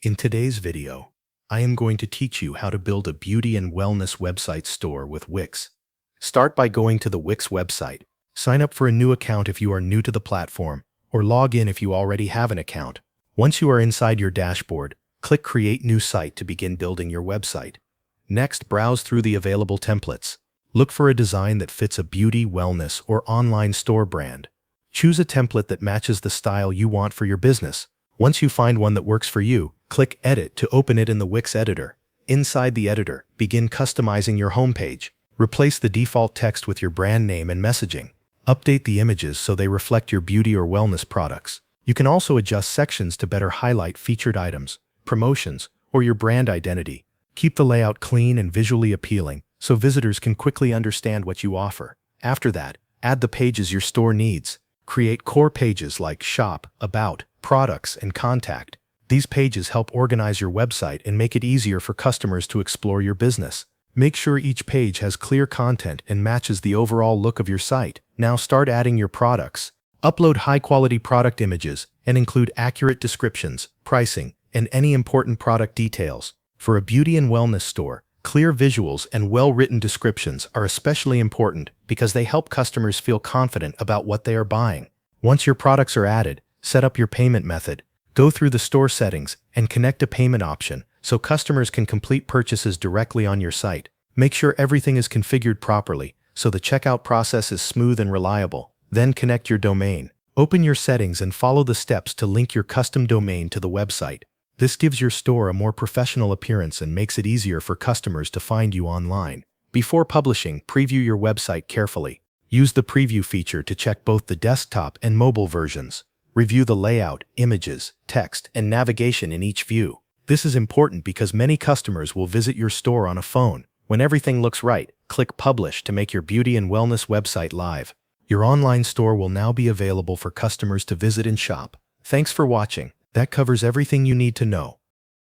In today's video, I am going to teach you how to build a beauty and wellness website store with Wix. Start by going to the Wix website. Sign up for a new account if you are new to the platform, or log in if you already have an account. Once you are inside your dashboard, click Create New Site to begin building your website. Next, browse through the available templates. Look for a design that fits a beauty, wellness, or online store brand. Choose a template that matches the style you want for your business. Once you find one that works for you, click Edit to open it in the Wix editor. Inside the editor, begin customizing your homepage. Replace the default text with your brand name and messaging. Update the images so they reflect your beauty or wellness products. You can also adjust sections to better highlight featured items, promotions, or your brand identity. Keep the layout clean and visually appealing so visitors can quickly understand what you offer. After that, add the pages your store needs. Create core pages like Shop, About, Products, and Contact. These pages help organize your website and make it easier for customers to explore your business. Make sure each page has clear content and matches the overall look of your site. Now start adding your products. Upload high-quality product images and include accurate descriptions, pricing, and any important product details. For a beauty and wellness store, clear visuals and well-written descriptions are especially important because they help customers feel confident about what they are buying. Once your products are added, set up your payment method. Go through the store settings and connect a payment option so customers can complete purchases directly on your site. Make sure everything is configured properly so the checkout process is smooth and reliable. Then connect your domain. Open your settings and follow the steps to link your custom domain to the website. This gives your store a more professional appearance and makes it easier for customers to find you online. Before publishing, preview your website carefully. Use the preview feature to check both the desktop and mobile versions. Review the layout, images, text, and navigation in each view. This is important because many customers will visit your store on a phone. When everything looks right, click Publish to make your beauty and wellness website live. Your online store will now be available for customers to visit and shop. Thanks for watching. That covers everything you need to know.